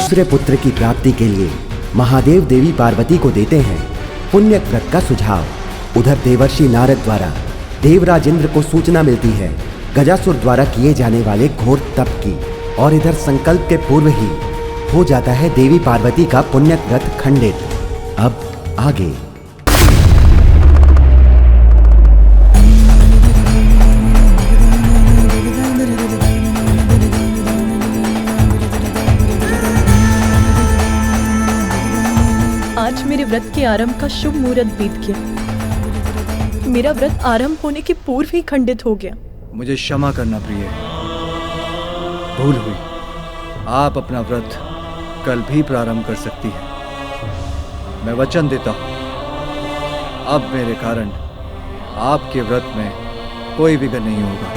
दूसरे पुत्र की प्राप्ति के लिए महादेव देवी पार्वती को देते हैं पुण्य व्रत का सुझाव। उधर देवर्षि नारद द्वारा देवराज इंद्र को सूचना मिलती है गजासुर द्वारा किए जाने वाले घोर तप की, और इधर संकल्प के पूर्व ही हो जाता है देवी पार्वती का पुण्य व्रत खंडित। अब आगे। आज मेरे व्रत के आरंभ का शुभ मुहूर्त बीत गया। मेरा व्रत आरंभ होने के पूर्व ही खंडित हो गया। मुझे क्षमा करना प्रिय, भूल हुई। आप अपना व्रत कल भी प्रारंभ कर सकती हैं। मैं वचन देता हूं, अब मेरे कारण आपके व्रत में कोई विघ्न नहीं होगा।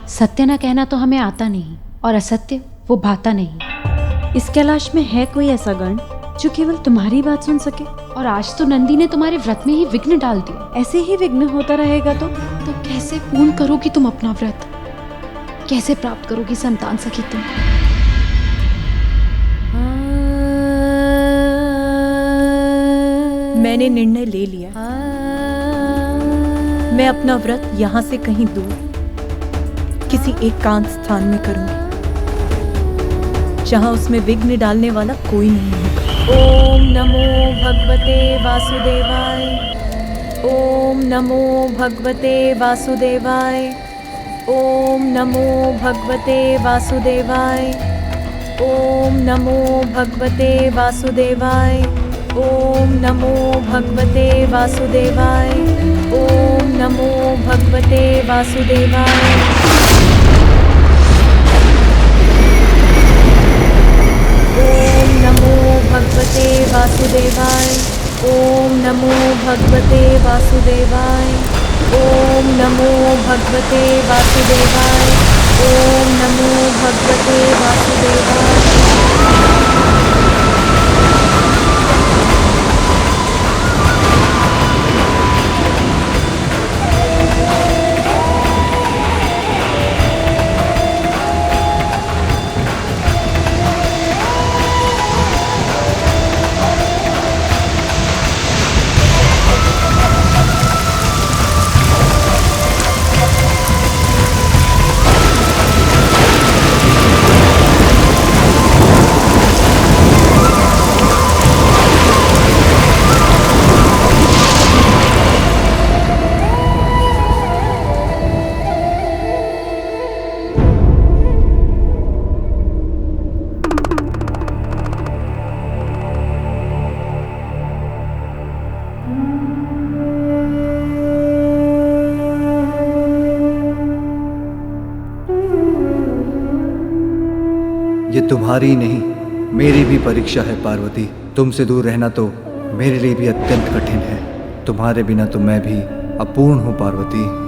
सत्य न कहना तो हमें आता नहीं, और असत्य वो भाता नहीं। इस कैलाश में है कोई ऐसा गण जो केवल तुम्हारी बात सुन सके? और आज तो नंदी ने तुम्हारे व्रत में ही विघ्न डाल दिया। ऐसे ही विघ्न होता रहेगा तो कैसे पूर्ण करोगी तुम अपना व्रत? कैसे प्राप्त करोगी संतान सखी तुम? मैंने निर्णय ले लिया। मैं अपना व्रत यहाँ से कहीं दूर किसी एकांत स्थान में करूंगी, जहां उसमें विघ्न डालने वाला कोई नहीं होगा। ओम नमो भगवते वासुदेवाय। ओम नमो भगवते वासुदेवाय। ओम नमो भगवते वासुदेवाय। ओम नमो भगवते वासुदेवाय। ओम नमो भगवते वासुदेवाय। ओम नमो भगवते वासुदेवाय। ओम नमो भगवते वासुदेवाय। ओम नमो भगवते वासुदेवाय। ओम नमो भगवते वासुदेवाय। ओम नमो भगवते वासुदेवाय। ये तुम्हारी नहीं, मेरी भी परीक्षा है पार्वती। तुमसे दूर रहना तो मेरे लिए भी अत्यंत कठिन है। तुम्हारे बिना तो मैं भी अपूर्ण हूँ पार्वती।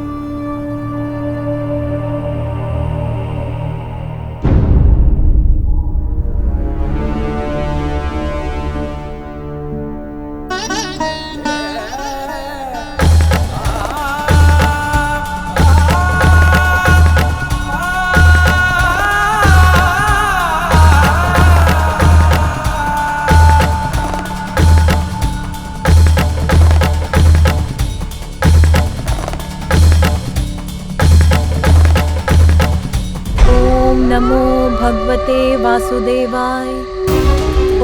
नमो भगवते वासुदेवाय।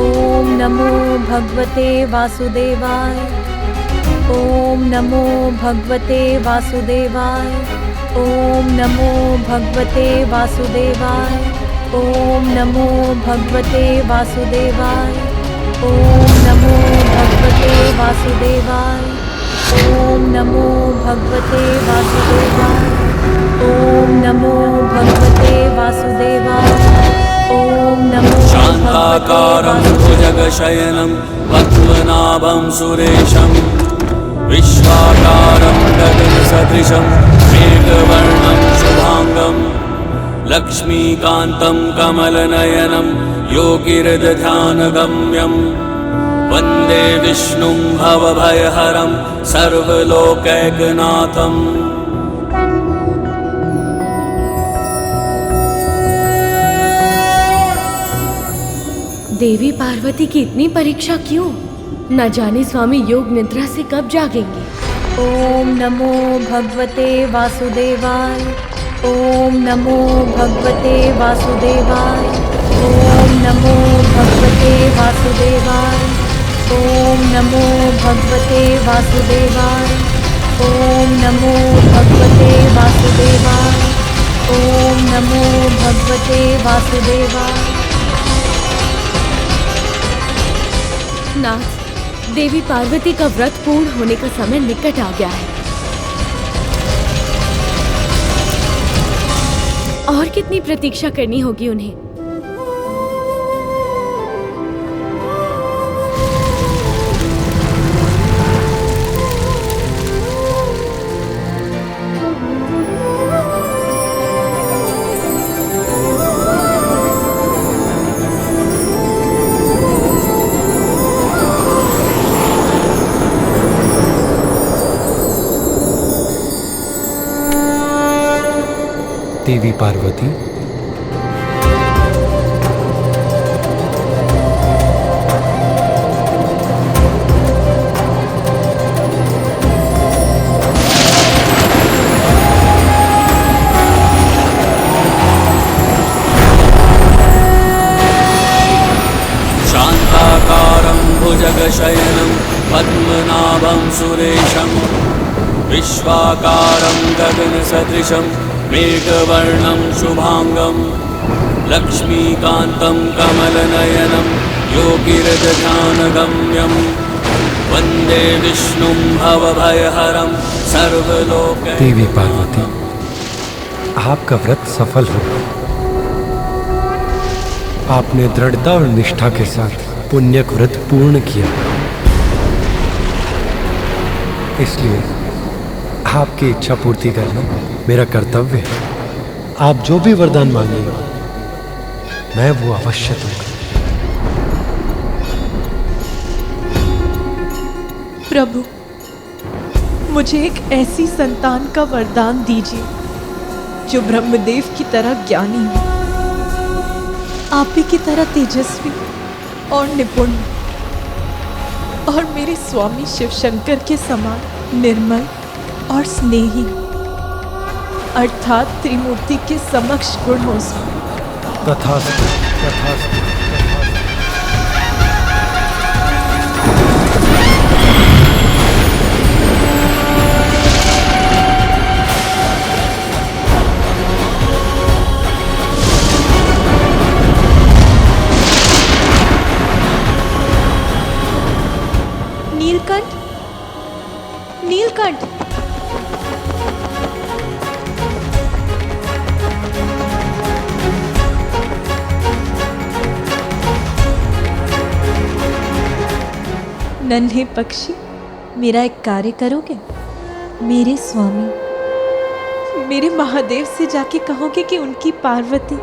ओम नमो भगवते वासुदेवाय। ओम नमो भगवते वासुदेवाय। ओम नमो भगवते वासुदेवाय। ओम नमो भगवते वासुदेवाय। ओम नमो भगवते वासुदेवाय। ओम नमो भगवते वासुदेवाय। ओम नमो भगवते वासुदेवाय। ओम नमो शान्ताकारं भुजगशयनं पद्मनाभं सुरेशं विश्वाकारं गगनसदृशं मेघवर्णं शुभांगं लक्ष्मीकान्तं कमलनयनं योगिहृदध्यानगम्यं वन्दे विष्णुं भवभयहरं सर्वलोकैकनाथम्। देवी पार्वती की इतनी परीक्षा क्यों? न जाने स्वामी योग निद्रा से कब जागेंगे। ओम नमो भगवते वासुदेवाय। ओम नमो भगवते वासुदेवाय। ओम नमो भगवते वासुदेवाय। ओम नमो भगवते वासुदेवाय। ओम नमो भगवते वासुदेवाय। ओम नमो भगवते वासुदेवाय। नाथ, देवी पार्वती का व्रत पूर्ण होने का समय निकट आ गया है। और कितनी प्रतीक्षा करनी होगी उन्हें? देवी पार्वती, शान्ताकारं भुजगशयनं पद्मनाभं सुरेशं विश्वाकारं गगनसदृशं मेघवर्णं शुभांगं लक्ष्मीकान्तं कमलनयनं योगिहृदध्यानगम्यं वन्दे विष्णुं भवभयहरं सर्वलोकैकनाथम्। देवी पार्वती, आपका व्रत सफल हो। आपने दृढ़ता और निष्ठा के साथ पुण्यक व्रत पूर्ण किया, इसलिए आपकी इच्छा पूर्ति करना मेरा कर्तव्य है। आप जो भी वरदान मांगेंगे मैं वो अवश्य दूंगा। प्रभु, मुझे एक ऐसी संतान का वरदान दीजिए जो ब्रह्मदेव की तरह ज्ञानी हो, आप ही की तरह तेजस्वी और निपुण, और मेरे स्वामी शिवशंकर के समान निर्मल और स्नेही, अर्थात त्रिमूर्ति के समक्ष गुण हो स्वामी। तथास्तु, तथास्तु। नीलकंठ, नीलकंठ, नन्हे पक्षी, मेरा एक कार्य करोगे? मेरे स्वामी, मेरे महादेव से जाके कहोगे कि उनकी पार्वती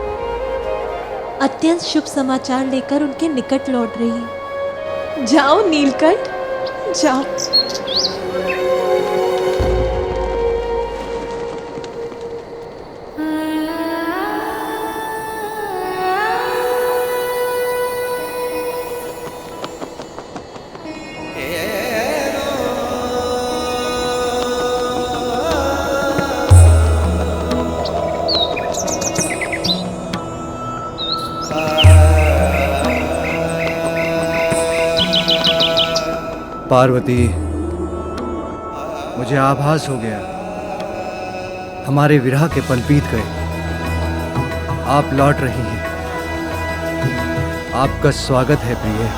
अत्यंत शुभ समाचार लेकर उनके निकट लौट रही है। जाओ नीलकंठ, जाओ। पार्वती, मुझे आभास हो गया, हमारे विरह के पल बीत गए। आप लौट रही हैं। आपका स्वागत है प्रिय।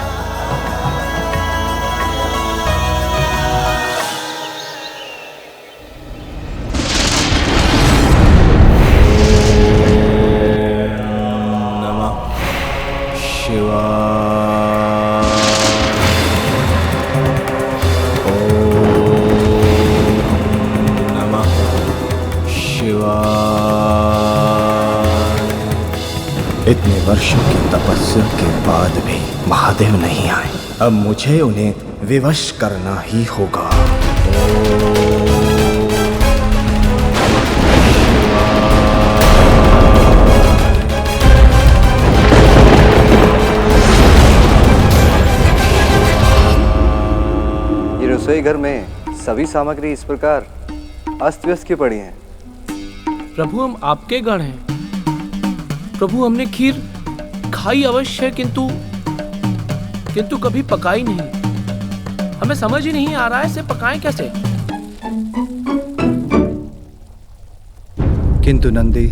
नमः शिवाय। ओम नमः शिवाय। इतने वर्षों की तपस्या के बाद भी महादेव नहीं आए। अब मुझे उन्हें विवश करना ही होगा। ये रसोई घर में सभी सामग्री इस प्रकार अस्त व्यस्त की पड़ी हैं। प्रभु हम आपके गण हैं। प्रभु हमने खीर खाई अवश्य है, किंतु कभी पकाई नहीं। हमें समझ ही नहीं आ रहा है इसे पकाएं कैसे। किंतु नंदी,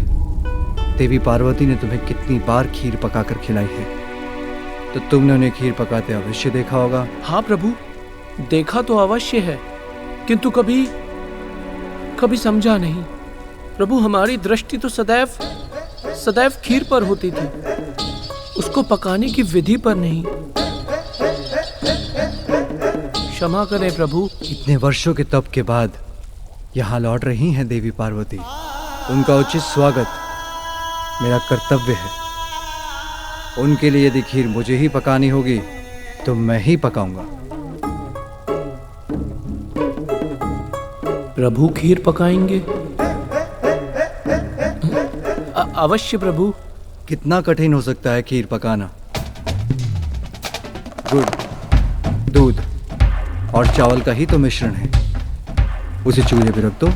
देवी पार्वती ने तुम्हें कितनी बार खीर पकाकर खिलाई है, तो तुमने उन्हें खीर पकाते अवश्य देखा होगा। हाँ प्रभु, देखा तो अवश्य है, किंतु कभी समझा नहीं। प्रभु हमारी दृष्टि तो सदैव खीर पर होती थी, उसको पकाने की विधि पर नहीं। क्षमा करें प्रभु। इतने वर्षों के तप के बाद यहाँ लौट रही हैं देवी पार्वती। उनका उचित स्वागत मेरा कर्तव्य है। उनके लिए यदि खीर मुझे ही पकानी होगी तो मैं ही पकाऊंगा। प्रभु खीर पकाएंगे? अवश्य प्रभु। कितना कठिन हो सकता है खीर पकाना। गुड़, दूध और चावल का ही तो मिश्रण है। उसे चूल्हे पे रख दो,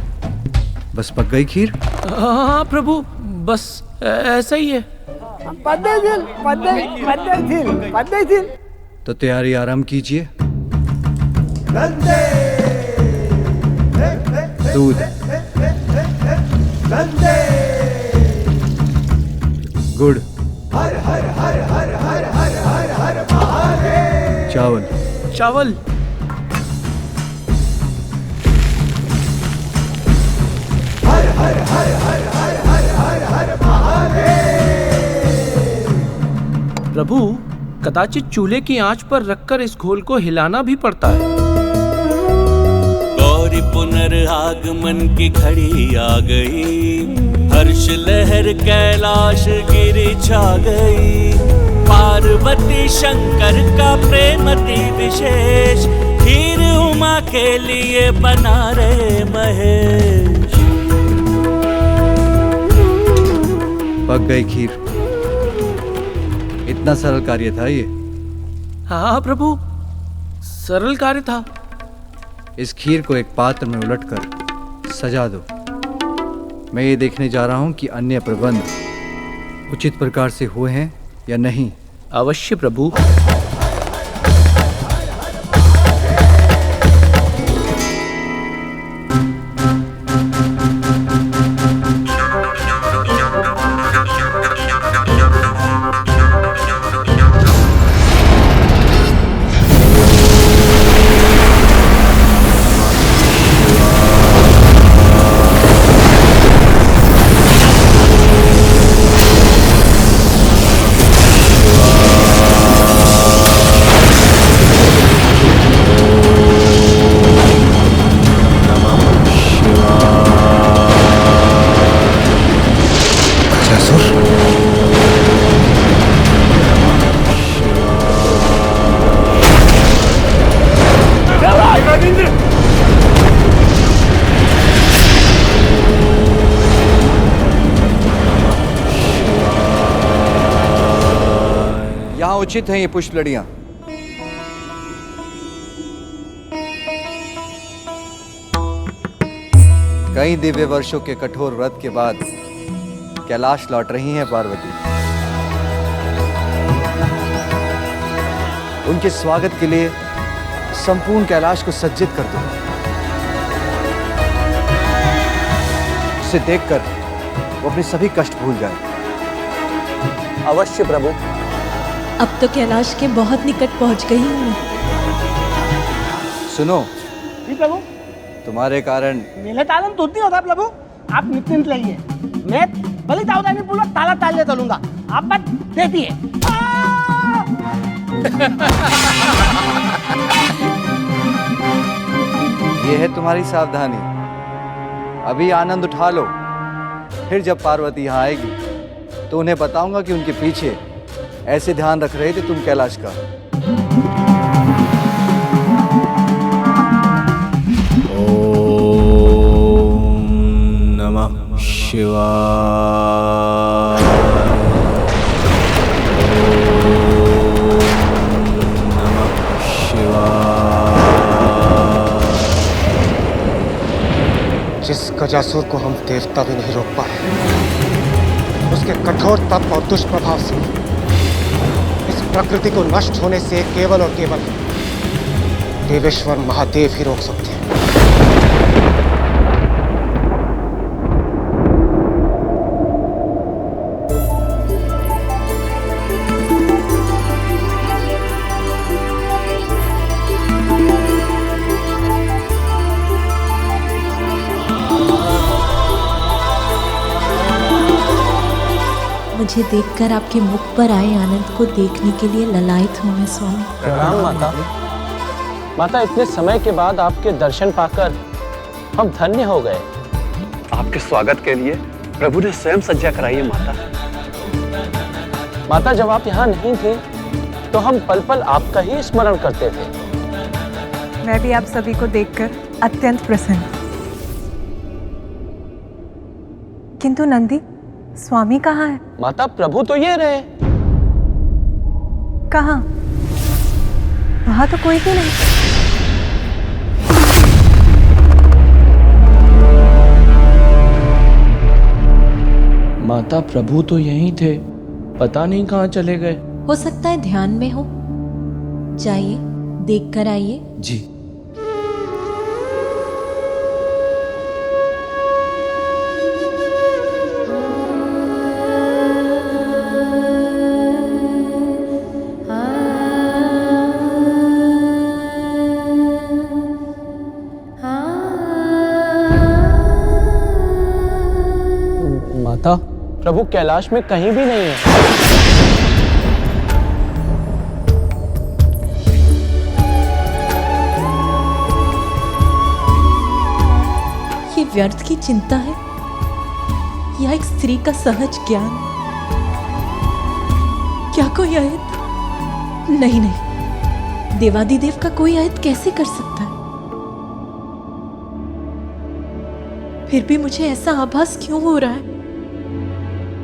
बस पक गई खीर। हाँ प्रभु, बस ऐसा ही है। तो तैयारी आरंभ कीजिए। दूध, गुड़, चावल, प्रभु कदाचित चूल्हे की आंच पर रखकर इस घोल को हिलाना भी पड़ता है। गौरी पुनर्आगमन की घड़ी आ गई, हर्ष लहर कैलाश गिरी छा गई। पार्वती शंकर का प्रेम अति विशेष, खीर उमा के लिए बना रहे महेश। पक गई खीर। इतना सरल कार्य था ये। हाँ प्रभु, सरल कार्य था। इस खीर को एक पात्र में उलटकर सजा दो। मैं ये देखने जा रहा हूं कि अन्य प्रबंध उचित प्रकार से हुए हैं या नहीं। अवश्य प्रभु। उचित हैं ये पुष्प लड़ियां। कई दिव्य वर्षों के कठोर व्रत के बाद कैलाश लौट रही हैं पार्वती। उनके स्वागत के लिए संपूर्ण कैलाश को सज्जित कर दो। उसे देखकर वो अपने सभी कष्ट भूल जाए। अवश्य प्रभु। अब तो कैलाश के बहुत निकट पहुंच गई हूँ। सुनो प्रभु, तुम्हारे कारण मेले तालन तो नहीं होता प्रभु। आप निश्चिंत रहिए, मैं बलि दाऊदानी पूर्वक ताला तालने चलूंगा। आप बात देखिए। ये है तुम्हारी सावधानी। अभी आनंद उठा लो, फिर जब पार्वती यहाँ आएगी तो उन्हें बताऊंगा कि उनके पीछे ऐसे ध्यान रख रहे थे तुम कैलाश का। ओम नमः शिवाय। ओम नमः शिवाय। जिस गजासुर को हम देवता भी नहीं रोक पाए, उसके कठोर तप और दुष्प्रभाव से इस प्रकृति को नष्ट होने से केवल और केवल देवेश्वर महादेव ही रोक सकते हैं। मुझे देखकर आपके मुख पर आए आनंद को देखने के लिए ललायत हूँ मैं स्वामी। प्रणाम माता। माता, इतने समय के बाद आपके दर्शन पाकर हम धन्य हो गए। आपके स्वागत के लिए प्रभु ने स्वयं सज्जा कराई है माता। माता, जब आप यहाँ नहीं थे तो हम पल पल आपका ही स्मरण करते थे। मैं भी आप सभी को देखकर अत्यंत प्रसन्न। किंतु नंदी, स्वामी कहाँ है? माता, प्रभु तो ये रहे। कहाँ? वहां तो कोई भी नहीं। माता, प्रभु तो यहीं थे, पता नहीं कहाँ चले गए। हो सकता है ध्यान में हो। जाइए, देख कर आइए। जी। माता, प्रभु कैलाश में कहीं भी नहीं है। ये व्यर्थ की चिंता है या एक स्त्री का सहज ज्ञान? क्या कोई आयत? नहीं नहीं, देवादिदेव का कोई आयत कैसे कर सकता है? फिर भी मुझे ऐसा आभास क्यों हो रहा है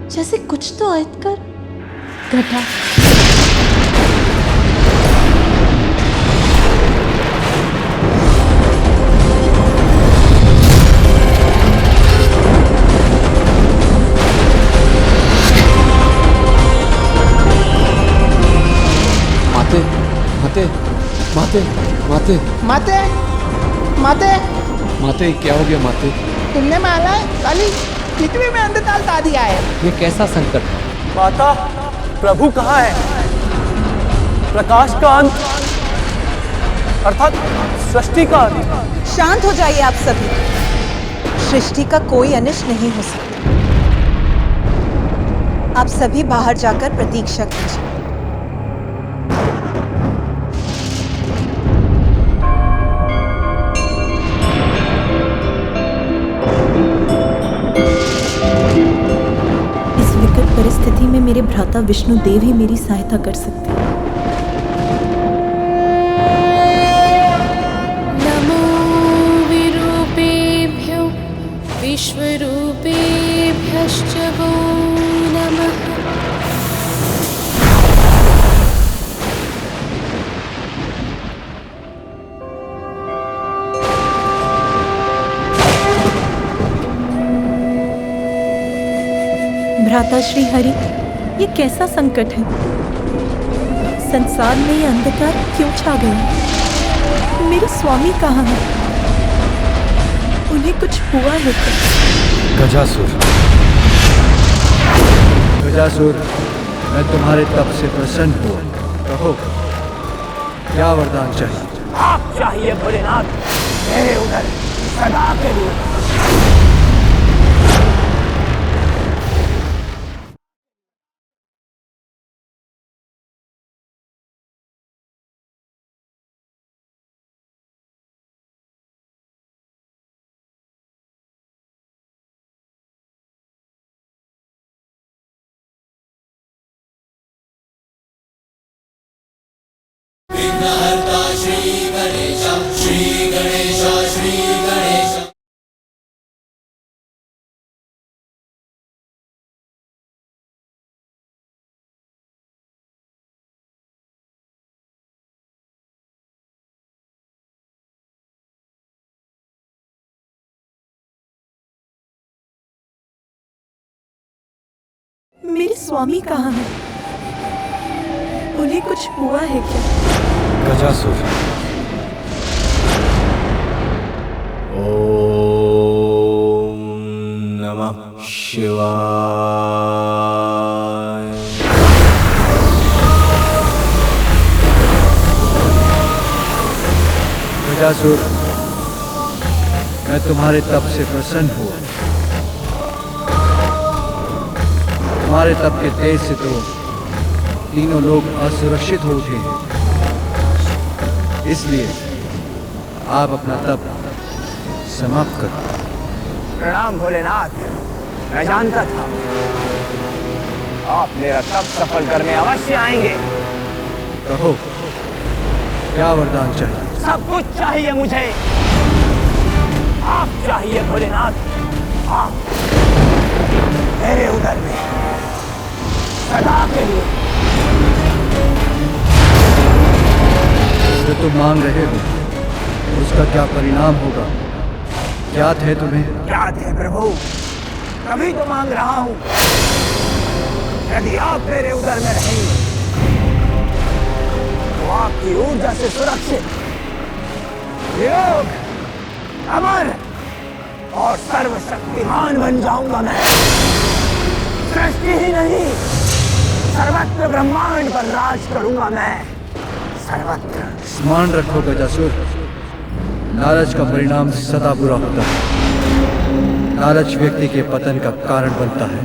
जैसे कुछ तो आयत कर घटा। माते, माते, माते, माते, माते, माते, माते, क्या हो गया माते? तुमने माला काली पृथ्वी में अंधकाल ला दिया है। ये कैसा संकट है? माता, प्रभु कहाँ है? प्रकाश का अंत, अर्थात सृष्टि का अंत। शांत हो जाइए आप सभी। सृष्टि का कोई अनिष्ट नहीं हो सकता। आप सभी बाहर जाकर प्रतीक्षा कीजिए। परिस्थिति में मेरे भ्राता विष्णु देव ही मेरी सहायता कर सकते हैं। नमो विरूपेभ्यो विश्वरूपेभ्यश्च वो नमः। भ्राता श्री हरि, ये कैसा संकट है? संसार में ये अंधकार क्यों छा गया? मेरे स्वामी कहाँ हैं? उन्हें कुछ हुआ है क्या? गजासुर, गजासुर, मैं तुम्हारे तप से प्रसन्न हूँ। कहो, क्या वरदान चाहिए? आप चाहिए भोलेनाथ, मेरे उधर सदा के लिए। विघ्नहर्ता श्री गणेश, श्री गणेश, श्री गणेश। मेरे स्वामी कहाँ हैं? उन्हें कुछ हुआ है क्या? गजासुर। ओम नमः शिवाय। गजासुर, मैं तुम्हारे तप से प्रसन्न हुआ। तुम्हारे तप के तेज से तो तीनों लोग असुरक्षित हो उठे हैं, इसलिए आप अपना तप समाप्त करो। प्रणाम भोलेनाथ। मैं जानता था आप मेरा तप सफल करने अवश्य आएंगे। कहो, क्या वरदान चाहिए? सब कुछ चाहिए मुझे। आप चाहिए भोलेनाथ। आप मेरे उदर में सदा के लिए। जो तुम मांग रहे हो उसका क्या परिणाम होगा? ज्ञात है तुम्हें? ज्ञात है प्रभु, तभी तो मांग रहा हूँ। यदि आप मेरे उदर में रहेंगे तो आपकी ऊर्जा से सुरक्षित, योग, अमर और सर्वशक्तिमान बन जाऊंगा मैं। सृष्टि ही नहीं, सर्वत्र ब्रह्मांड पर राज करूंगा मैं। सर्वत्र। स्मरण रखो गजासुर, लालच का परिणाम सदा बुरा होता है। लालच व्यक्ति के पतन का कारण बनता है।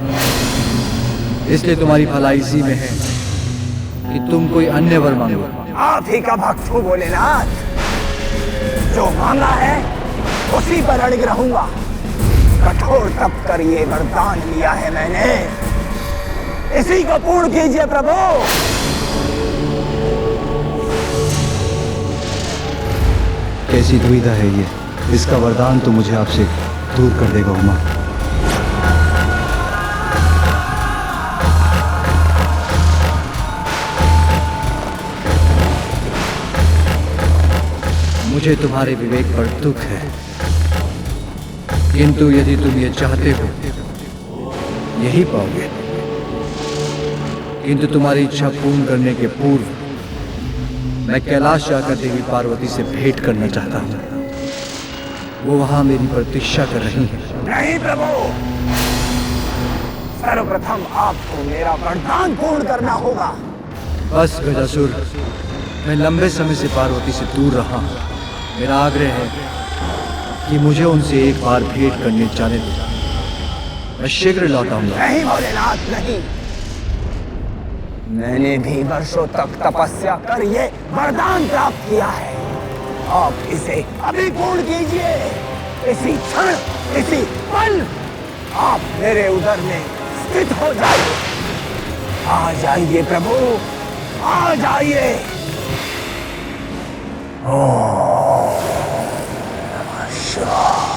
इसलिए तुम्हारी भलाई इसी में है कि तुम कोई अन्य वर मांगो। आप ही का भक्त हूँ भोलेनाथ। जो मांगा है उसी पर अड़िग रहूंगा। कठोर तप कर ये वरदान लिया है मैंने, इसी को पूर्ण कीजिए प्रभु। कैसी दुविधा है ये? इसका वरदान तो मुझे आपसे दूर कर देगा उमा। मुझे तुम्हारे विवेक पर दुख है, किंतु यदि तुम ये चाहते हो यही पाओगे। किंतु तुम्हारी इच्छा पूर्ण करने के पूर्व मैं कैलाश जाकर देवी पार्वती से भेंट करना चाहता हूँ। वो वहां मेरी प्रतीक्षा कर रही है। नहीं प्रभु, सर्वप्रथम आपको मेरा वरदान पूर्ण करना होगा। बस गजासुर, मैं लंबे समय से पार्वती से दूर रहा हूँ। मेरा आग्रह है कि मुझे उनसे एक बार भेंट करने जाने दो। मैं शीघ्र लौट आऊंगा। नहीं भोलेनाथ नहीं, मैंने भी वर्षों तक तपस्या कर ये वरदान प्राप्त किया है। आप इसे अभी पूर्ण कीजिए। इसी क्षण, इसी पल आप मेरे उदर में स्थित हो जाइए। आ जाइए प्रभु, आ जाइए। ओम नमः शिवाय।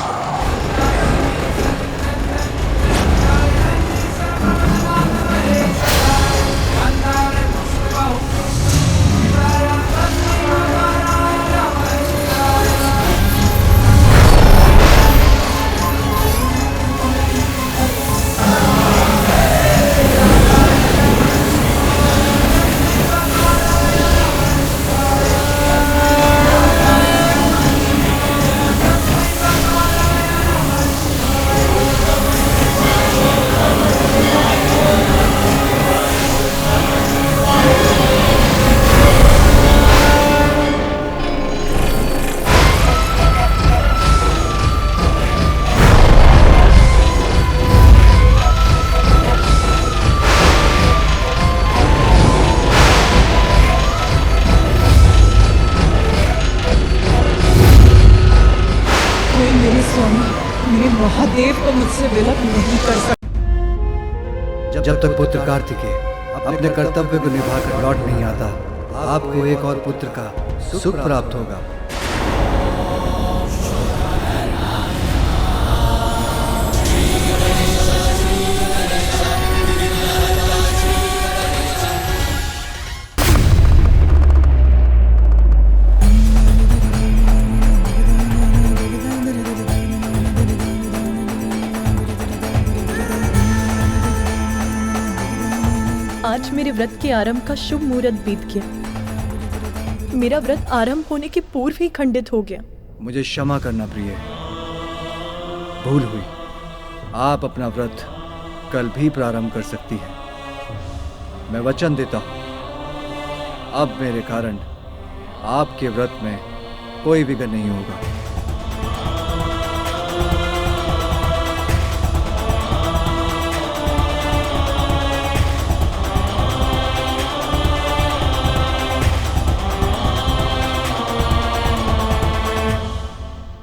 महादेव को मुझसे विलप नहीं कर सकता। जब तक पुत्र कार्तिकेय अपने कर्तव्य को निभाकर लौट नहीं आता, आपको एक और पुत्र का सुख प्राप्त होगा। आज मेरे व्रत के आरंभ का शुभ मुहूर्त बीत गया। मेरा व्रत आरंभ होने के पूर्व ही खंडित हो गया। मुझे क्षमा करना प्रिय, भूल हुई। आप अपना व्रत कल भी प्रारंभ कर सकती हैं। मैं वचन देता हूं, अब मेरे कारण आपके व्रत में कोई विघ्न नहीं होगा।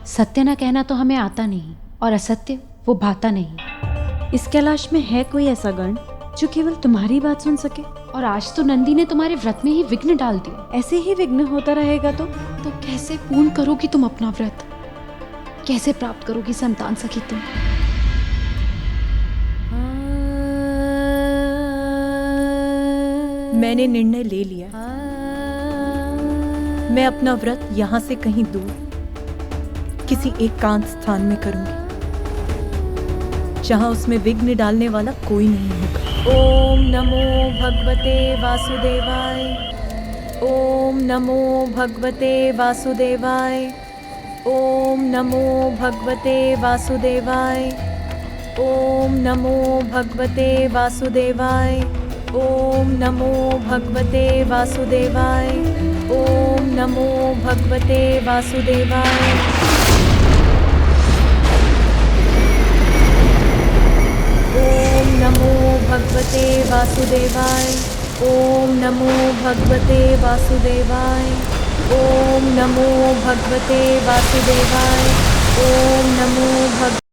सत्य न कहना तो हमें आता नहीं और असत्य वो भाता नहीं। इस कैलाश में है कोई ऐसा गण जो केवल तुम्हारी बात सुन सके? और आज तो नंदी ने तुम्हारे व्रत में ही विघ्न डाल दिया। ऐसे ही विघ्न होता रहेगा तो कैसे पूर्ण करोगी तुम अपना व्रत? कैसे प्राप्त करोगी संतान सखी तुम? मैंने निर्णय ले लिया। मैं अपना व्रत यहाँ से कहीं दूर किसी एकांत स्थान में करूंगी, जहां उसमें विघ्न डालने वाला कोई नहीं होगा। ओम नमो भगवते वासुदेवाय। ओम नमो भगवते वासुदेवाय। ओम नमो भगवते वासुदेवाय। ओम नमो भगवते वासुदेवाय। ओम नमो भगवते वासुदेवाय। ओम नमो भगवते वासुदेवाय। ओम नमो भगवते वासुदेवाय। ओम नमो भगवते वासुदेवाय। ओम नमो भगवते वासुदेवाय। ओम नमो